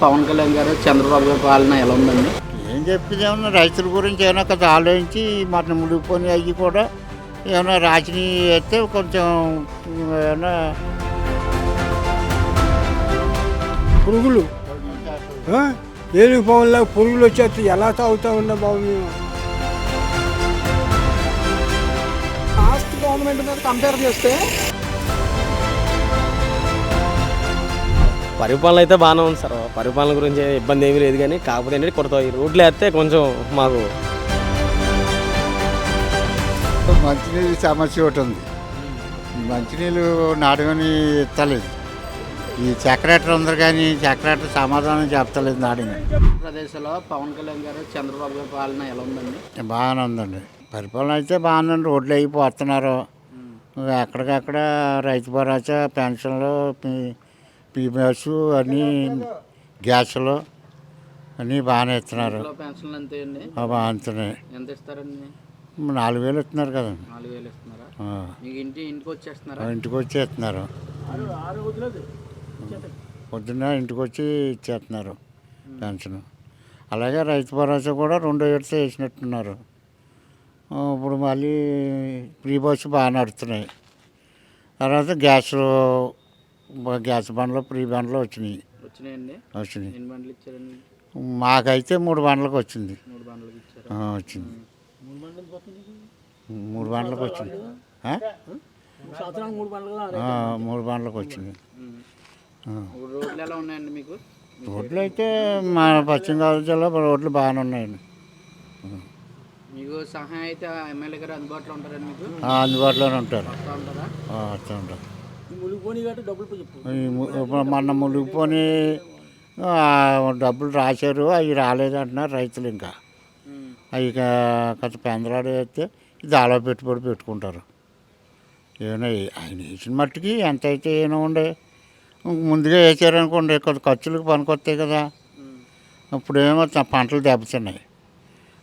పవన్ కళ్యాణ్ గారు చంద్రబాబు గారి పాలన ఎలా ఉందండి? ఏం చెప్పింది ఏమన్నా రైతుల గురించి ఏమైనా కొంచెం ఆలోచించి మన ముడిపోయి అవి కూడా ఏమైనా రాసిని అయితే కొంచెం ఏమైనా పురుగులు ఏనుగు పవన్లో పురుగులు వచ్చేస్తే ఎలా తాగుతా ఉన్నా బాబు మేము. లాస్ట్ గవర్నమెంట్ మీద కంపేర్ చేస్తే పరిపాలన అయితే బాగానే ఉంది సార్. పరిపాలన గురించి ఇబ్బంది ఏమీ లేదు, కానీ కాకపోతే ఏంటంటే కొడతా ఈ రోడ్లు వేస్తే కొంచెం మాకు మంచినీళ్ళు సమస్య ఒకటి ఉంది. మంచినీళ్ళు నాడమని ఎత్తలేదు. ఈ సెక్రటరీ అందరు కానీ సెక్రటరీ సమాధానం చెప్తలేదు నాడమని. ప్రదేశంలో పవన్ కళ్యాణ్ గారు చంద్రబాబు గారి పాలన ఎలా ఉందండి? బాగానే ఉందండి. పరిపాలన అయితే బాగానే ఉంది. రోడ్లు అయిపోతున్నారు. ఎక్కడికక్కడ రైతు భరోసా, పెన్షన్లు, పీపీఎస్ అన్నీ, గ్యాసులు అన్నీ బాగానే ఇస్తున్నారు. పెన్షన్లు అంతే అండి? బాగా అంతున్నాయి. ఎంత ఇస్తారండి? 4,000 ఇస్తున్నారు కదండి. 4,000 ఇస్తున్నారా? మీకు ఇంటికి వచ్చేస్తున్నారా? ఇంటికి వచ్చి ఇస్తున్నారు. పొద్దున్న ఇంటికి వచ్చి ఇచ్చేస్తున్నారు పెన్షన్. అలాగే రైతు భరోసా కూడా 2 విడత వేసినట్టున్నారు. ఇప్పుడు మళ్ళీ ఫ్రీ బస్సు బాగా నడుస్తున్నాయి. తర్వాత గ్యాస్ బండ్లు, ఫ్రీ బండ్లు వచ్చినాయి. వచ్చినాయి. ఎన్ని బండ్లు ఇచ్చారండి? మాకైతే 3 బండ్లకు వచ్చింది. 3 బండ్లకు ఇచ్చారు. వచ్చింది. 3 బండ్లకు వచ్చింది. 3 బండ్లకు వచ్చింది. రోడ్లు ఎలా ఉన్నాయండి మీకు? రోడ్లు అయితే మా పశ్చిమ గోదావరి జిల్లా రోడ్లు బాగానే ఉన్నాయండి. మీకు సహాయం అయితే ఎమ్మెల్యే గారు అందుబాటులో ఉంటారండి? మీకు అందుబాటులోనే ఉంటారు. వస్తూ ఉంటారా? మొన్న మునిగిపోని డబ్బులు రాశారు, అవి రాలేదు అంటున్నారు రైతులు. ఇంకా అవి కొంత పెందలాడి వేస్తే దాలో పెట్టుబడి పెట్టుకుంటారు. ఏమైనా ఆయన వేసిన మట్టుకి ఎంత అయితే ఏమైనా ఉండే ముందుగా వేసారనుకోండి, కొంత ఖర్చులకు పనికొస్తాయి కదా. ఇప్పుడేమో పంటలు దెబ్బతిన్నాయి.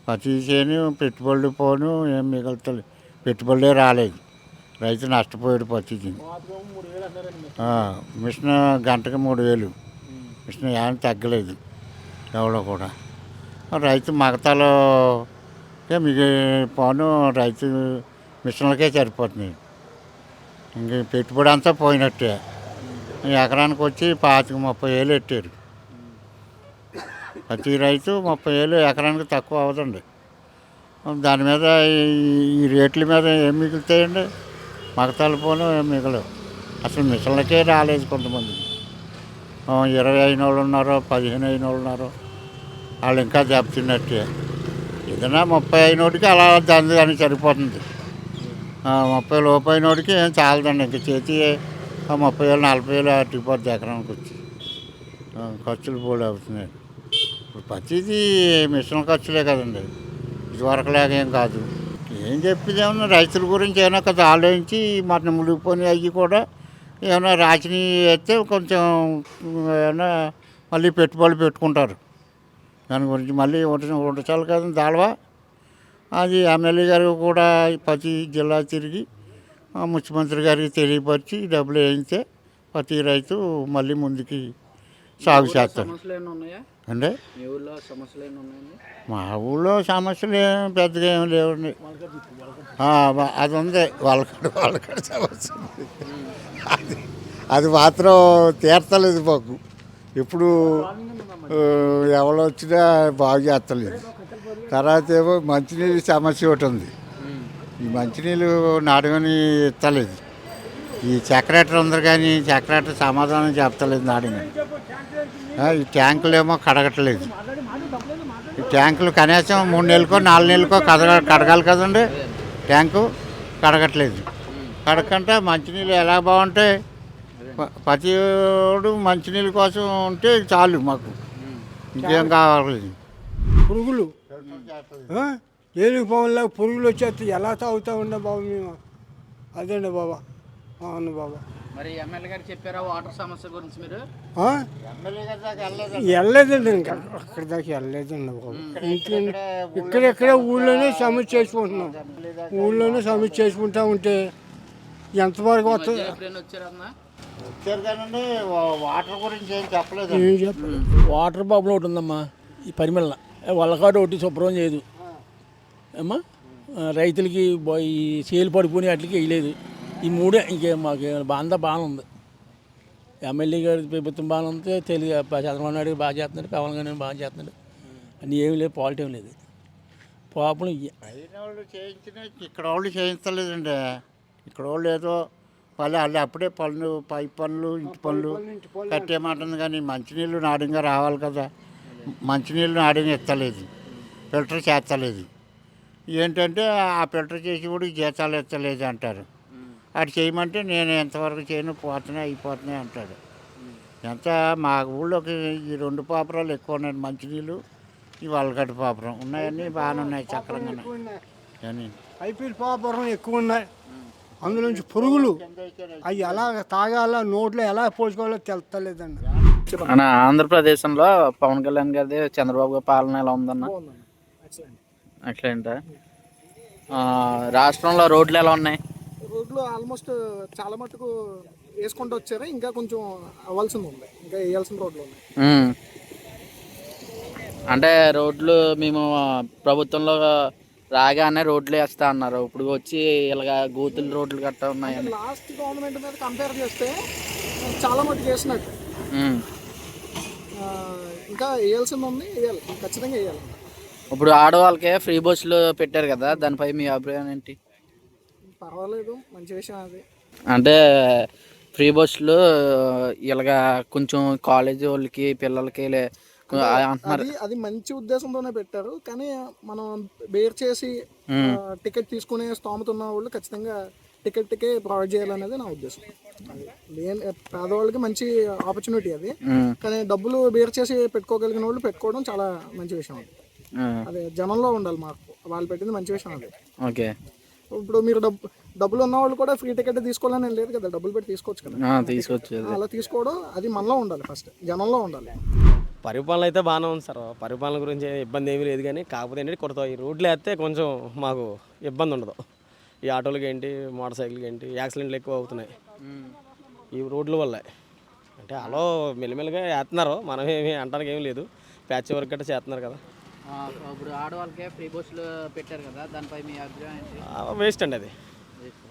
ప్రతి చేను పెట్టుబడులు పోను, ఏం మిగులుతలేదు. పెట్టుబడులే రాలేదు. రైతు నష్టపోయాడు. ప్రతిదీ మిషన్ గంటకి 3,000. మిషన్ ఏమైనా తగ్గలేదు ఎవరో కూడా. రైతు మగతాలో మీకు పోను రైతు మిషన్లకే సరిపోతున్నాయి. ఇంక పెట్టుబడి అంతా పోయినట్టే. ఎకరానికి వచ్చి 25-30,000 పెట్టారు. ప్రతి రైతు 30,000 ఎకరానికి తక్కువ అవ్వదండి. దాని మీద ఈ రేట్ల మీద ఏం మిగులుతాయండి? మగతాలు పోను ఏం మిగలవు. అసలు మిషన్లకే రాలేదు. కొంతమంది 20 అయిన వాళ్ళు ఉన్నారు, 15 అయిన వాళ్ళు ఉన్నారు. వాళ్ళు ఇంకా దెబ్బతిన్నట్టే. ఏదైనా 30 అయినోడికి అలా దాని సరిపోతుంది. 30 లోపు అయినోడికి ఏం చాలదండి. ఇంక చేతి 30,000, 40,000 అట్టిపోద్ది ఎకరానికి వచ్చి. ఖర్చులు పోటీ అవుతున్నాయి. ఇప్పుడు ప్రతిదీ మిషన్ ఖర్చులే కదండి. ఇదివరకు లాగా ఏం కాదు. ఏం చెప్పింది ఏమన్నా రైతుల గురించి ఏమైనా కొంచెం ఆలోచించి మన మునిగిపోయి అవి కూడా ఏమైనా రాసిని వేస్తే కొంచెం ఏమైనా మళ్ళీ పెట్టుబడులు పెట్టుకుంటారు. దాని గురించి మళ్ళీ ఉండచాలి కదండి దాళవా. అది ఎమ్మెల్యే గారు కూడా ప్రతి జిల్లా తిరిగి ముఖ్యమంత్రి గారికి తెలియపరిచి డబ్బులు వేయితే ప్రతి రైతు మళ్ళీ ముందుకి సాగు చేస్తారు అండి. మా ఊళ్ళో సమస్యలు ఏం పెద్దగా ఏమి లేవండి. అది ఉంది వాళ్ళకడ సమస్య ఉంది. అది మాత్రం తీర్చలేదు మాకు. ఇప్పుడు ఎవరు వచ్చినా బాగు చేస్తలేదు. తర్వాత ఏమో మంచినీళ్ళు సమస్య ఒకటి ఉంది. ఈ మంచినీళ్ళు నాడమని ఎత్తలేదు. ఈ సెక్రటరీ అందరు కానీ సెక్రటరీ సమాధానం చెప్తలేదు నాడమని. ఈ ట్యాంకులు ఏమో కడగట్లేదు. ఈ ట్యాంకులు కనీసం 3 నెలలకో 4 నెలలకో కడగాలి కదండి. ట్యాంకు కడగట్లేదు. కడగంటే మంచినీళ్ళు ఎలా బాగుంటాయి? ప్రతివాడు మంచినీళ్ళ కోసం ఉంటే చాలు మాకు, ఇంకేం కావాలి. పురుగులు ఏనుగు పవన్లో పురుగులు వచ్చేస్తే ఎలా తాగుతా ఉన్నా బాబు మేము. అదేండి బాబా. అవును బాబా. మరి ఎమ్మెల్యే గారు చెప్పారా వాటర్ సమస్య గురించి? మీరు వెళ్ళలేదండి. ఇంకా అక్కడి దాకా వెళ్ళలేదండి బాబు. ఇక్కడెక్కడే ఊళ్ళోనే సమస్య చేసుకుంటున్నాం. ఊళ్ళోనే సమస్య చేసుకుంటా ఉంటే ఎంతవరకు వస్తుంది? వచ్చారు కానీ వాటర్ గురించి ఏం చెప్పలేదు. ఏం చెప్పాలి? వాటర్ ప్రాబ్లం ఒకటి ఉందమ్మా ఈ పరిమళ వల్లకాడు ఒకటి శుభ్రం చేయదు అమ్మా. రైతులకి ఈ చేలు పడిపోయి వాటికి వేయలేదు. ఈ మూడే ఇంకేం మాకు అంతా బాగానే ఉంది. ఎమ్మెల్యే గారి ప్రభుత్వం బాగానే ఉంది, తెలుగు చంద్రబాబు నాయుడు బాగా చేస్తున్నాడు, పవన్ కళ్యాణ్ బాగా చేస్తున్నాడు. అన్నీ ఏమి లేదు, పాలిటీ ఏం లేదు, ప్రాబ్లం ఇయ్య. అయిన వాళ్ళు చేయించిన ఇక్కడ వాళ్ళు చేయించలేదండి. ఇక్కడ వాళ్ళు ఏదో వాళ్ళు అప్పుడే పనులు పై పనులు ఇంటి పనులు కట్టేమాటంది కానీ మంచినీళ్ళు నాడింగా రావాలి కదా. మంచినీళ్ళు నాడింగా ఎత్తలేదు, ఫిల్టర్ చేస్తలేదు. ఏంటంటే ఆ ఫిల్టర్ చేసి కూడా జీతాలు ఎత్తలేదు అంటారు. అటు చేయమంటే నేను ఎంతవరకు చేయను, పోతున్నాయి అయిపోతున్నాయి అంటాడు. ఎంత మా ఊళ్ళోకి ఈ 2 పాపరాలు ఎక్కువ ఉన్నాయి, మంచినీళ్ళు ఈ వల్లగడ్డ పాపరం ఉన్నాయన్నీ బాగానే ఉన్నాయి చక్రంగానే. కానీ ఐపీఎల్ పాపరం ఎక్కువ ఉన్నాయి. అందులోంచి పురుగులు అవి ఎలా తాగాలో నోట్లో ఎలా పోసుకోవాలో తెలుస్తలేదండి. మన ఆంధ్రప్రదేశ్లో పవన్ కళ్యాణ్ గారిది చంద్రబాబు గారి పాలన ఎలా ఉందన్న? ఎక్సలెంట్. రాష్ట్రంలో రోడ్లు ఎలా ఉన్నాయి? రోడ్లు ఆల్మోస్ట్ చాలా మటుకు వేసుకుంటూ వచ్చారు, ఇంకా కొంచెం అవ్వాల్సింది ఉంది, ఇంకా వేయాల్సిన రోడ్లు ఉన్నాయి. అంటే రోడ్లు మేము ప్రభుత్వంలో రాగానే రోడ్లు వేస్తా అన్నారు, ఇప్పుడు వచ్చి ఇలాగా గూతులు రోడ్లు గట్టా ఉన్నాయని. లాస్ట్ గవర్నమెంట్ మీద కంపేర్ చేస్తే చాలా మటుకు వేసినట్టు, ఇంకా వేయాల్సింది ఉంది, వేయాలి, ఖచ్చితంగా వేయాలి. ఇప్పుడు ఆడవాళ్ళకే ఫ్రీ బస్సులు పెట్టారు కదా, దానిపై మీ అభిప్రాయం ఏంటి? పర్వాలేదు, మంచి విషయం అది. అంటే ఫ్రీ బస్సులు ఇలాగా కొంచెం కాలేజీ వాళ్ళకి పిల్లలకి అంటున్నారు. అది మంచి ఉద్దేశంతోనే పెట్టారు, కానీ మనం బేర్ చేసి టికెట్ తీసుకునే స్తోమత ఉన్న వాళ్ళు ఖచ్చితంగా టికెట్కే ప్రొవైడ్ చేయాలనేది నా ఉద్దేశం. పేదవాళ్ళకి మంచి ఆపర్చునిటీ అది, కానీ డబ్బులు బేర్ చేసి పెట్టుకోగలిగిన వాళ్ళు పెట్టుకోవడం చాలా మంచి విషయం అది. అదే జనంలో ఉండాలి మార్పు, వాళ్ళు పెట్టింది మంచి విషయం అది. ఓకే. ఇప్పుడు మీరు డబ్బులు ఉన్న వాళ్ళు కూడా ఫ్రీ టికెట్ తీసుకోవాలని లేదు కదా, డబ్బులు పెట్టి తీసుకోవచ్చు కదా. తీసుకోవచ్చు. అలా తీసుకోవడం అది మనలో ఉండాలి, ఫస్ట్ జనంలో ఉండాలి. పరిపాలన అయితే బాగానే ఉంది సార్. పరిపాలన గురించి ఇబ్బంది ఏమీ లేదు, కానీ కాకపోతే ఏంటంటే కొడతాం ఈ రోడ్లు వేస్తే కొంచెం మాకు ఇబ్బంది ఉండదు. ఈ ఆటోలకి ఏంటి, మోటార్ సైకిల్కి ఏంటి, యాక్సిడెంట్లు ఎక్కువ అవుతున్నాయి ఈ రోడ్ల వల్ల. అంటే అలా మెల్లిమెల్లిగా వేస్తున్నారు, మనం ఏమి అంటానికి ఏమీ లేదు, ప్యాచ్ వర్క్ గట్రా చేస్తున్నారు కదా. ఇప్పుడు ఆడవాళ్ళకే ఫ్రీ బస్సులు పెట్టారు కదా, దానిపై మీ అభిప్రాయం ఏంటి? వేస్ట్ అండి అది.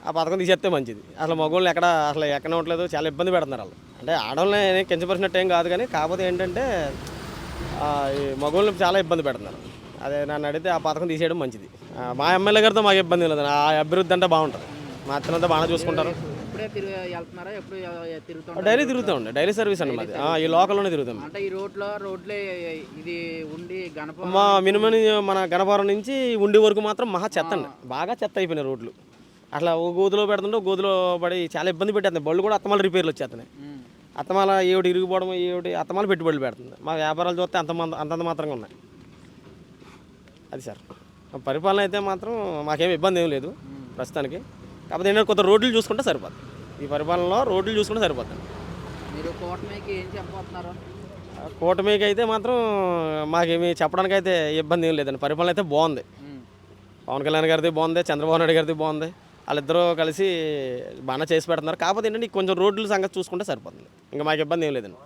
ఆ పథకం తీసేస్తే మంచిది. అసలు మగవాళ్ళు అసలు ఎక్కడ ఉండలేదు, చాలా ఇబ్బంది పెడుతున్నారు వాళ్ళు. అంటే ఆడవాళ్ళని కించపరిచినట్టు ఏం కాదు, కానీ కాకపోతే ఏంటంటే ఈ మగవాళ్ళని చాలా ఇబ్బంది పెడుతున్నారు. అదే నన్ను అడిగితే ఆ పథకం తీసేయడం మంచిది. మా ఎమ్మెల్యే గారితో మాకు ఇబ్బంది లేదు, ఆ అభివృద్ధి అంటే బాగుంటుంది, మా అత్తనంతా బాగా చూసుకుంటారు. డైలీ తిరుగుతూ ఉండే, డైలీ సర్వీస్ అండి మాది, ఈ లోకల్లోనే తిరుగుతాం. అంటే ఈ రోడ్లే ఇది ఉండి మా మినిమం మన గణపురం నుంచి ఉండి వరకు మాత్రం మహా చెత్త అండి, బాగా చెత్త అయిపోయినాయి రోడ్లు. అట్లా ఓ గోతులో పెడుతుంటే గోతులో పడి చాలా ఇబ్బంది పెట్టేస్తున్నాయి. బళ్ళు కూడా అత్తమాల రిపేర్లు వచ్చేస్తున్నాయి. అత్తమాల ఏడు ఇరిగిపోవడం, ఏడు అత్తమాల పెట్టుబడులు పెడుతుంది. మా వ్యాపారాలు చూస్తే అంతంత మాత్రంగా ఉన్నాయి. అది సార్ పరిపాలన అయితే మాత్రం మాకేం ఇబ్బంది ఏం లేదు ప్రస్తుతానికి. కాకపోతే ఏంటంటే కొత్త రోడ్లు చూసుకుంటే సరిపోతుంది. ఈ పరిపాలనలో రోడ్లు చూసుకుంటే సరిపోతుంది. మీరు కూటమికి ఏం చెప్పబోతున్నారు? కూటమికి అయితే మాత్రం మాకేమి చెప్పడానికి అయితే ఇబ్బంది ఏం లేదండి. పరిపాలన అయితే బాగుంది. పవన్ కళ్యాణ్ గారిది బాగుంది, చంద్రబాబు నాయుడు గారిది బాగుంది. వాళ్ళిద్దరూ కలిసి బాగా చేసి పెడుతున్నారు. కాకపోతే ఏంటంటే కొంచెం రోడ్ల సంగతి చూసుకుంటే సరిపోతుంది, ఇంకా మాకు ఇబ్బంది ఏం లేదండి.